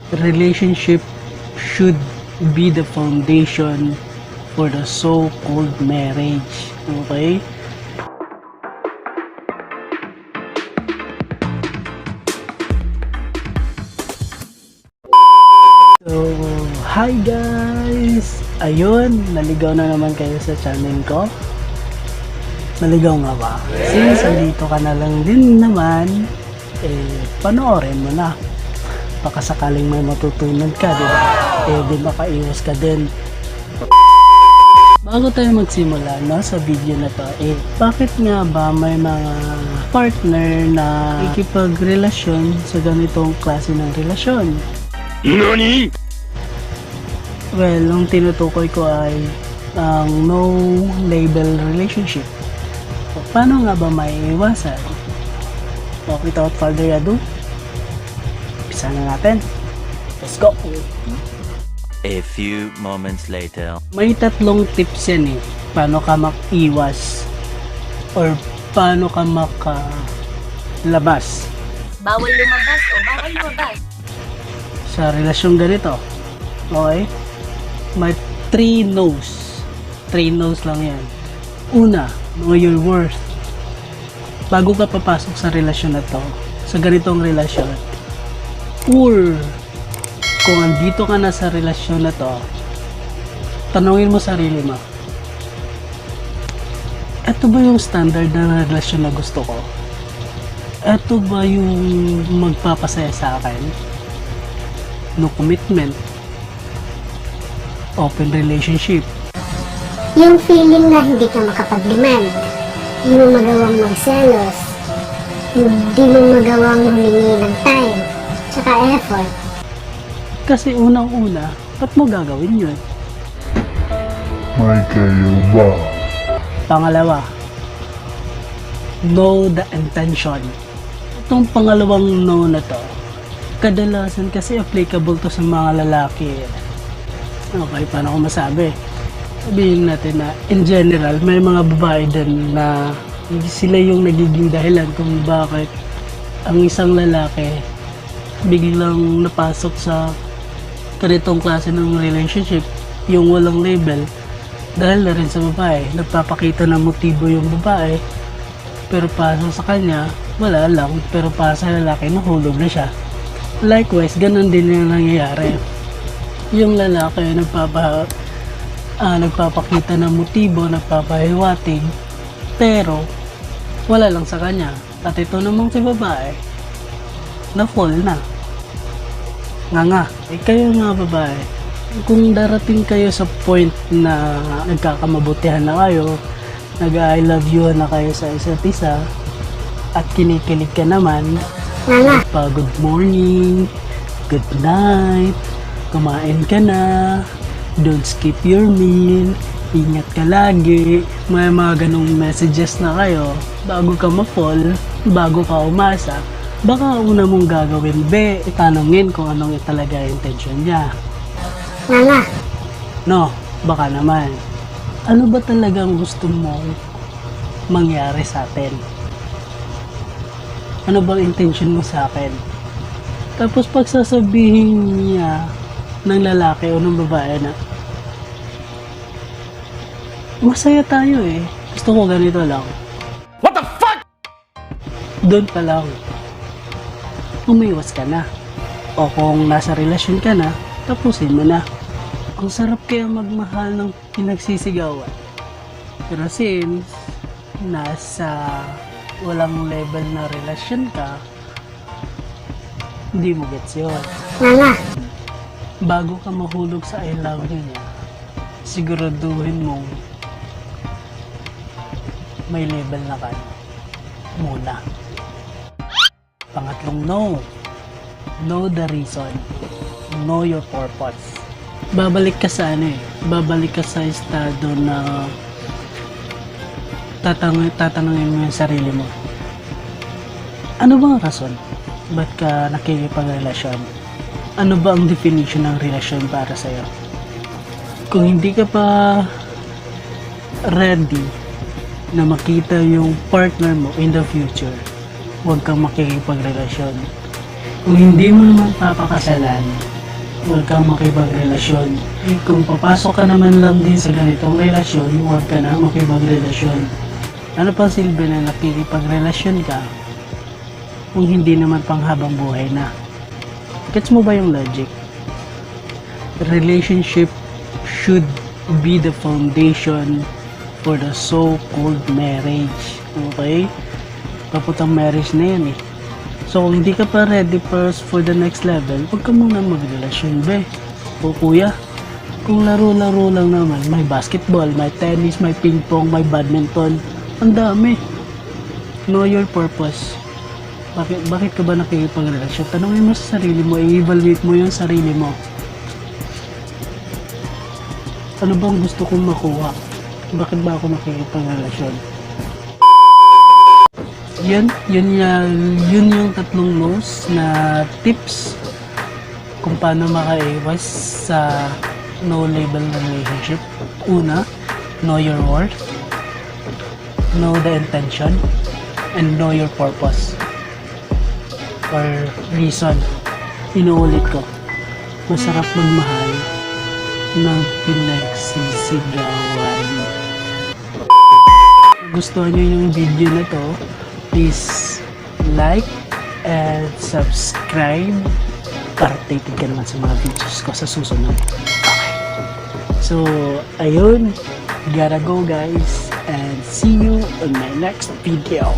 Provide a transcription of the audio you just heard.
Relationship should be the foundation for the so-called marriage. Okay? So, hi guys! Ayun, naligaw na naman kayo sa channel ko. Naligaw nga ba? Since andito ka na lang din naman, panoorin mo na. Baka sakaling may matutunan ka, di ba? Di makaiwas ka din. Bago tayo magsimula sa video na to, bakit nga ba may mga partner na ikipagrelasyon sa ganitong klase ng relasyon? NANI? Well, ang tinutukoy ko ay ang no label relationship. So, paano nga ba maiiwasan? So, without further ado, umpisa na natin. Let's go! A few moments later. May tatlong tips yan paano ka makiwas or paano ka makalabas Bawal lumabas o bawal lumabas. sa relasyong ganito. Okay? May 3 no's. 3 no's lang yan. Una, know your worth. Bago ka papasok sa relasyon na to, sa ganitong relasyon, or kung andito ka na sa relasyon na to, tanungin mo sarili mo, eto ba yung standard na relasyon na gusto ko? Eto ba yung magpapasaya sa akin? No commitment, open relationship. Yung feeling na hindi ka makapag-demand, hindi mo magawang magselos, hindi mo magawang humingi ng time, tsaka effort. Kasi unang-una, ba't mo gagawin yun? May kayo ba? Pangalawa, know the intention. Itong pangalawang no na to, kadalasan kasi applicable to sa mga lalaki. Okay, paano ko masabi? Sabihin natin na in general, may mga babae din na sila yung nagiging dahilan kung bakit ang isang lalaki biglang napasok sa ganitong klase ng relationship, yung walang label, dahil na rin sa babae. Nagpapakita ng motibo yung babae, pero pasok sa kanya, wala lang, pero para sa lalaki, nahulog na siya. Likewise, ganun din yung nangyayari. Yung lalaki nagpapakita ng motibo, nagpapahiwatig, pero wala lang sa kanya. At ito namang si babae, na-fall na. Nga, kayo mga babae, kung darating kayo sa point na nagkakamabutihan na kayo, nag-I love you na kayo sa isa't isa, at kinikilig ka naman, pa good morning, good night, kumain ka na, don't skip your meal, ingat ka lagi, may mga ganong messages na kayo, bago ka ma-fall, bago ka umasa, baka una mong gagawin, itanongin kung anong talaga yung intention niya. No, baka naman. Ano ba talagang gusto mong mangyari sa atin? Ano bang intention mo sa akin? Tapos pag sasabihin niya ng lalaki o ng babae na masaya tayo gusto ko ganito lang. What the fuck? Doon pa lang, umiwas ka na. O kung nasa relasyon ka na, tapusin mo na. Ang sarap kaya magmahal ng pinagsisigawan. Pero since nasa walang level na relasyon ka, hindi mo gets yun. Bago ka mahulog sa I love you niya, siguraduhin mong may level na ka muna. Pangatlong no. Know the reason. Know your purpose. Babalik ka sa babalik ka sa estado na tatanungin mo yung sarili mo. Ano bang rason? Ba't ka nakikipagrelasyon? Ano ba ang definition ng relasyon para sa'yo? Kung hindi ka pa ready na makita yung partner mo in the future, huwag kang makikipagrelasyon. Kung hindi mo naman papakasalan, huwag kang makipagrelasyon. Kung papasok ka naman lang din sa ganitong relasyon, huwag ka na makipagrelasyon. Ano pang silbi na nakikipagrelasyon ka kung hindi naman panghabang buhay na? Gets mo ba yung logic? Relationship should be the foundation for the so-called marriage. Okay? Paputang marriage na yan eh. So, kung hindi ka pa ready for the next level, huwag ka muna magrelasyon, be. O kuya, kung laro-laro lang naman, may basketball, may tennis, may ping-pong, may badminton, ang dami. Know your purpose. Bakit ka ba nakikipagrelasyon? Tanungin mo sa sarili mo, i-evaluate mo yung sarili mo. Ano bang gusto kong makuha? Bakit ba ako nakikipagrelasyon? Yun yung tatlong no's na tips kung paano makaiwas sa no label relationship. Una, know your worth, know the intention, and know your purpose or reason. Inuulit ko, masarap magmahal ng pinagsisigawan. Gusto nyo yung video na to, please like and subscribe para updated ka naman sa mga videos ko sa susunod. Okay. So, ayun. Gotta go guys and see you in my next video.